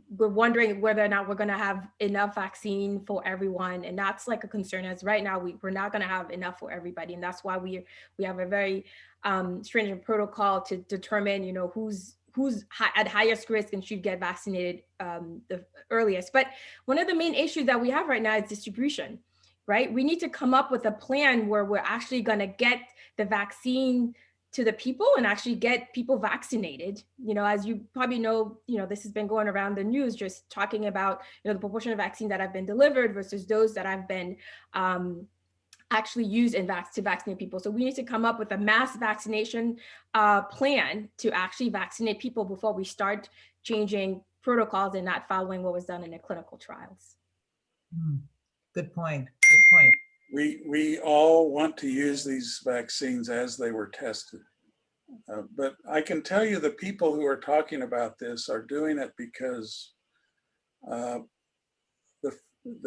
we're wondering whether or not we're going to have enough vaccine for everyone. And that's like a concern, as right now we're not going to have enough for everybody. And that's why we have a very stringent protocol to determine, who's at highest risk and should get vaccinated the earliest. But one of the main issues that we have right now is distribution, right? We need to come up with a plan where we're actually going to get the vaccine to the people and actually get people vaccinated. As you probably know, this has been going around the news, just talking about, the proportion of vaccines that have been delivered versus those that have been actually used to vaccinate people. So we need to come up with a mass vaccination plan to actually vaccinate people before we start changing protocols and not following what was done in the clinical trials. Good point. Good point. We all want to use these vaccines as they were tested. But I can tell you the people who are talking about this are doing it because the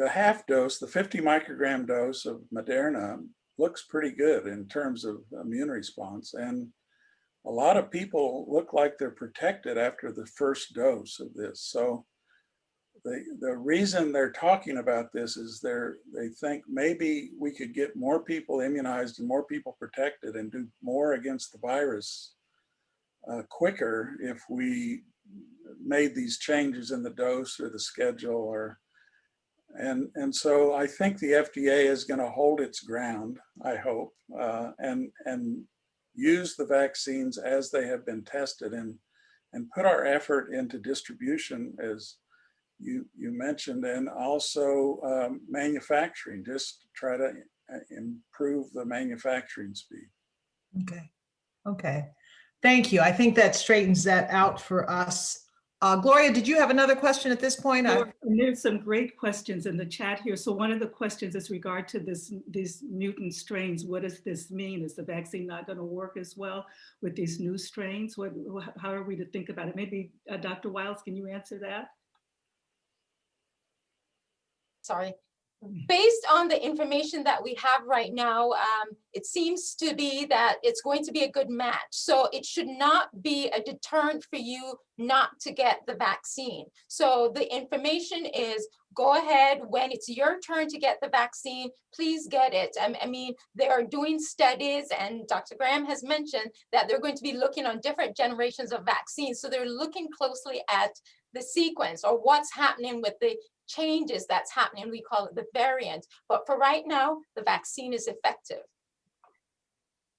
half dose, the 50 microgram dose of Moderna looks pretty good in terms of immune response. And a lot of people look like they're protected after the first dose of this. So the reason they're talking about this is they think maybe we could get more people immunized and more people protected and do more against the virus quicker if we made these changes in the dose or the schedule and so I think the FDA is going to hold its ground, I hope, and use the vaccines as they have been tested and put our effort into distribution, as you mentioned, and also manufacturing, just try to improve the manufacturing speed. Okay. Thank you. I think that straightens that out for us. Gloria, did you have another question at this point? And there's some great questions in the chat here. So one of the questions is regard to these mutant strains. What does this mean? Is the vaccine not going to work as well with these new strains? How are we to think about it? Maybe Dr. Wiles, can you answer that? Sorry. Based on the information that we have right now, it seems to be that it's going to be a good match. So it should not be a deterrent for you not to get the vaccine. So the information is, go ahead when it's your turn to get the vaccine, please get it. I mean, they are doing studies, and Dr. Graham has mentioned that they're going to be looking on different generations of vaccines. So they're looking closely at the sequence or what's happening with the changes that's happening. We call it the variant. But for right now, the vaccine is effective.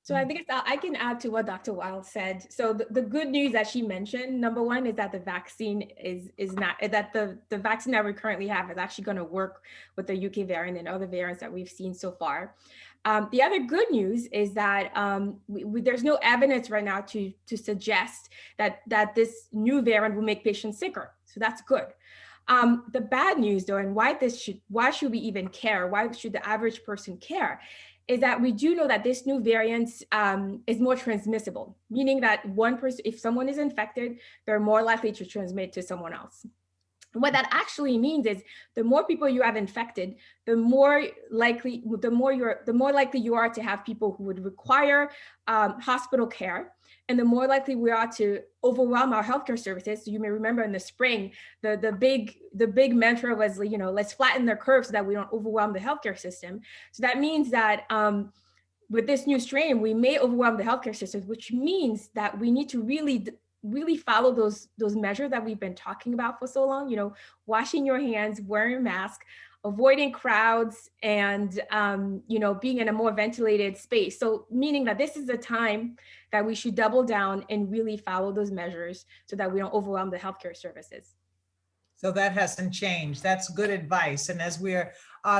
So I think I can add to what Dr. Wiles said. So the good news that she mentioned, number one, is that the vaccine is not, that the vaccine that we currently have is actually going to work with the UK variant and other variants that we've seen so far. The other good news is that there's no evidence right now to suggest that this new variant will make patients sicker. So that's good. The bad news, though, and why should we even care? Why should the average person care? Is that we do know that this new variant is more transmissible, meaning that one person, if someone is infected, they're more likely to transmit to someone else. What that actually means is the more people you have infected, the more likely you are to have people who would require hospital care, and the more likely we are to overwhelm our healthcare services. So you may remember in the spring, the big mantra was, let's flatten their curve so that we don't overwhelm the healthcare system. So that means that with this new strain, we may overwhelm the healthcare system, which means that we need to really follow those measures that we've been talking about for so long, washing your hands, wearing a mask, avoiding crowds, and being in a more ventilated space. So meaning that this is a time that we should double down and really follow those measures so that we don't overwhelm the healthcare services. So that hasn't changed. That's good advice. And as we're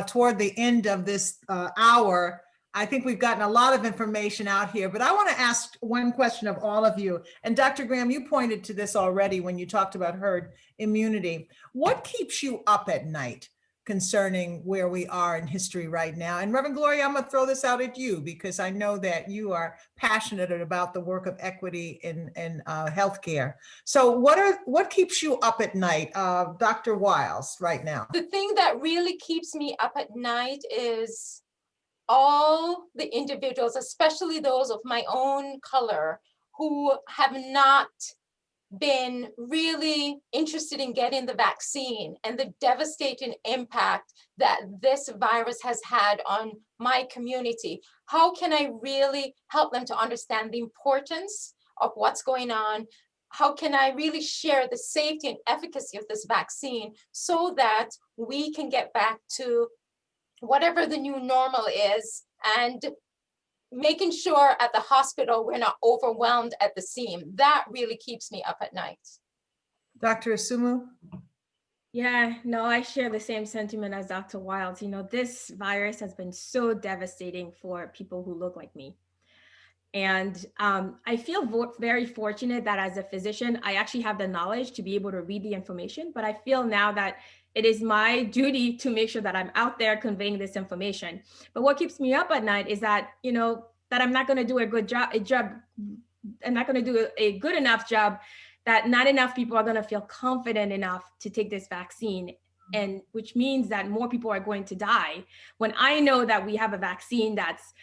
toward the end of this hour, I think we've gotten a lot of information out here, but I want to ask one question of all of you. And Dr. Graham, you pointed to this already when you talked about herd immunity. What keeps you up at night? concerning where we are in history right now. And Reverend Gloria, I'm going to throw this out at you because I know that you are passionate about the work of equity in healthcare. So what keeps you up at night, Dr. Wiles, right now? The thing that really keeps me up at night is all the individuals, especially those of my own color, who have not been really interested in getting the vaccine, and the devastating impact that this virus has had on my community. How can I really help them to understand the importance of what's going on? How can I really share the safety and efficacy of this vaccine so that we can get back to whatever the new normal is, and making sure at the hospital we're not overwhelmed at the seam? That really keeps me up at night. Dr. Assoumou? Yeah, no, I share the same sentiment as Dr. Wiles. You know, this virus has been so devastating for people who look like me. And I feel very fortunate that as a physician, I actually have the knowledge to be able to read the information, but I feel now that it is my duty to make sure that I'm out there conveying this information. But what keeps me up at night is that, you know, that I'm not going to do I'm not going to do a good enough job, that not enough people are going to feel confident enough to take this vaccine. And which means that more people are going to die, when I know that we have a vaccine that's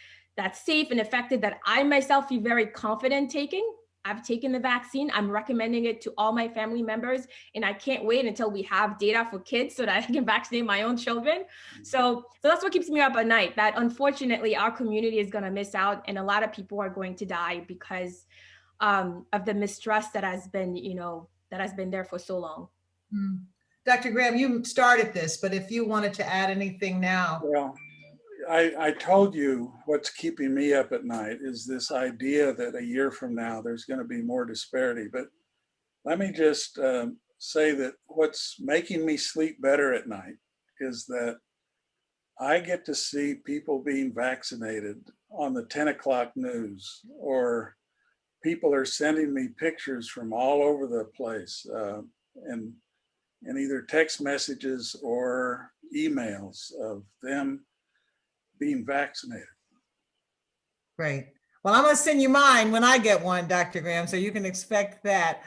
safe and effective, that I myself feel very confident taking. I've taken the vaccine. I'm recommending it to all my family members, and I can't wait until we have data for kids so that I can vaccinate my own children. So that's what keeps me up at night, that unfortunately our community is going to miss out, and a lot of people are going to die because of the mistrust that has been, you know, that has been there for so long. Dr. Graham, you started this, but if you wanted to add anything now. Well, I told you what's keeping me up at night is this idea that a year from now there's going to be more disparity. But let me just say that what's making me sleep better at night is that I get to see people being vaccinated on the 10 o'clock news, or people are sending me pictures from all over the place, and either text messages or emails of them being vaccinated. Great. Well, I'm going to send you mine when I get one, Dr. Graham, so you can expect that.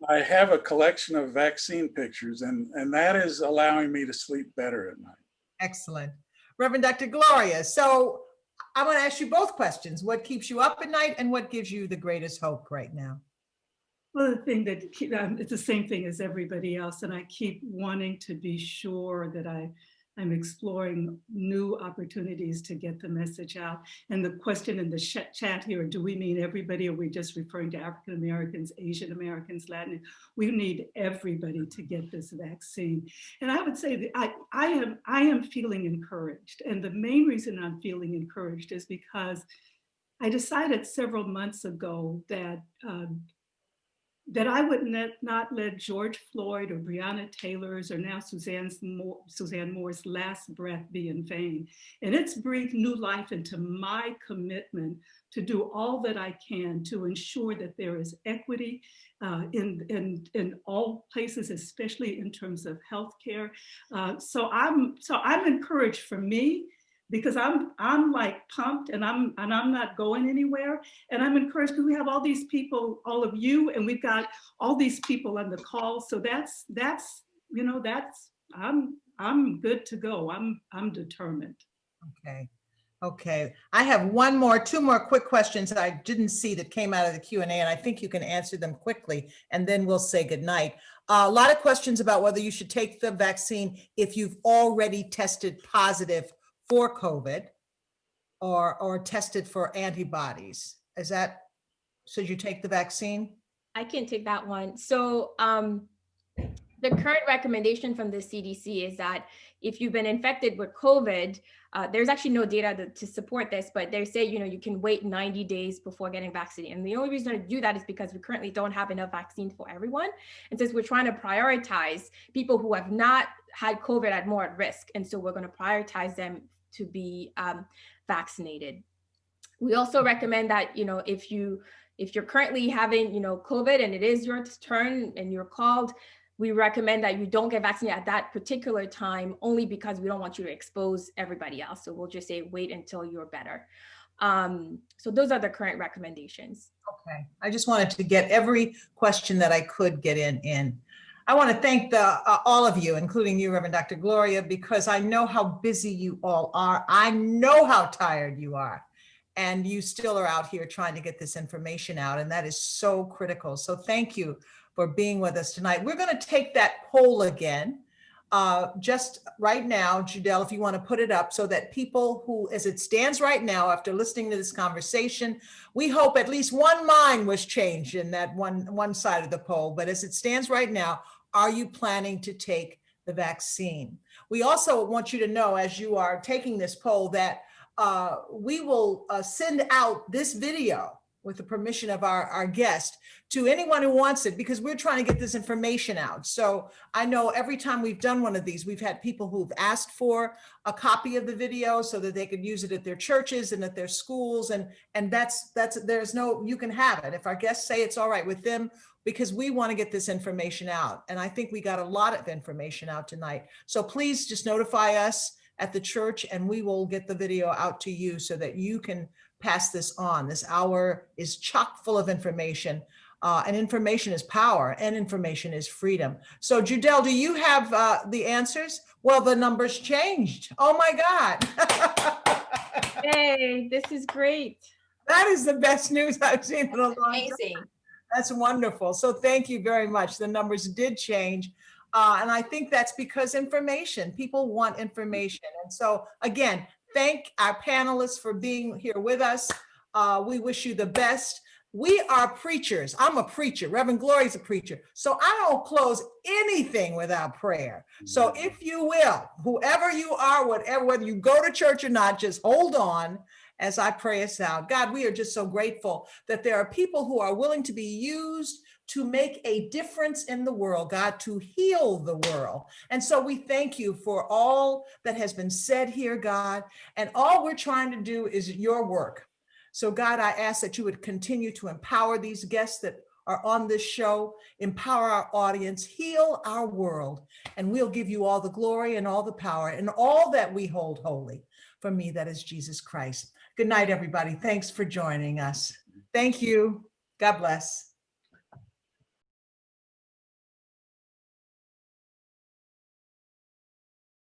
I have a collection of vaccine pictures, and that is allowing me to sleep better at night. Excellent. Reverend Dr. Gloria, so I want to ask you both questions. What keeps you up at night, and what gives you the greatest hope right now? Well, the thing that it's the same thing as everybody else, and I keep wanting to be sure that I'm exploring new opportunities to get the message out. And the question in the chat here, do we mean everybody, or are we just referring to African Americans, Asian Americans, Latin? We need everybody to get this vaccine. And I would say that I am feeling encouraged. And the main reason I'm feeling encouraged is because I decided several months ago that that I would not let George Floyd or Breonna Taylor's or now Suzanne Moore's last breath be in vain. And it's breathed new life into my commitment to do all that I can to ensure that there is equity in all places, especially in terms of healthcare. So I'm encouraged for me, because I'm like pumped, and I'm not going anywhere. And I'm encouraged because we have all these people, all of you, and we've got all these people on the call. So that's I'm good to go. I'm determined. Okay. I have two more quick questions that I didn't see that came out of the Q&A, and I think you can answer them quickly, and then we'll say goodnight. A lot of questions about whether you should take the vaccine if you've already tested positive for COVID or tested for antibodies. Should you take the vaccine? I can take that one. So the current recommendation from the CDC is that if you've been infected with COVID, there's actually no data to support this, but they say, you can wait 90 days before getting vaccinated. And the only reason to do that is because we currently don't have enough vaccines for everyone. And since we're trying to prioritize people who have not had COVID at more at risk, and so we're going to prioritize them to be vaccinated. We also recommend that, if you're currently having, COVID and it is your turn and you're called, We recommend that you don't get vaccinated at that particular time, only because we don't want you to expose everybody else. So we'll just say, wait until you're better. So those are the current recommendations. Okay, I just wanted to get every question that I could get in. I want to thank all of you, including you, Reverend Dr. Gloria, because I know how busy you all are. I know how tired you are. And you still are out here trying to get this information out. And that is so critical. So thank you for being with us tonight. We're going to take that poll again. Just right now, Judelle, if you want to put it up so that people who, as it stands right now, after listening to this conversation, we hope at least one mind was changed in that one side of the poll. But as it stands right now, are you planning to take the vaccine? We also want you to know, as you are taking this poll, that we will send out this video with the permission of our guest to anyone who wants it, because we're trying to get this information out. So I know every time we've done one of these, we've had people who've asked for a copy of the video so that they could use it at their churches and at their schools. And there's no, you can have it. If our guests say it's all right with them, because we want to get this information out. And I think we got a lot of information out tonight. So please just notify us at the church and we will get the video out to you so that you can pass this on. This hour is chock full of information, and information is power, and information is freedom. So Judelle, do you have the answers? Well, the numbers changed. Oh my God. Hey, this is great. That is the best news I've seen in a long time. Amazing. That's wonderful. So thank you very much. The numbers did change. And I think that's because information, people want information. And so again, thank our panelists for being here with us. We wish you the best. We are preachers. I'm a preacher. Reverend Gloria's a preacher. So I don't close anything without prayer. So if you will, whoever you are, whatever, whether you go to church or not, just hold on as I pray us out. God, we are just so grateful that there are people who are willing to be used to make a difference in the world, God, to heal the world. And so we thank you for all that has been said here, God, and all we're trying to do is your work. So God, I ask that you would continue to empower these guests that are on this show, empower our audience, heal our world, and we'll give you all the glory and all the power and all that we hold holy. For me, that is Jesus Christ. Good night, everybody. Thanks for joining us. Thank you. God bless.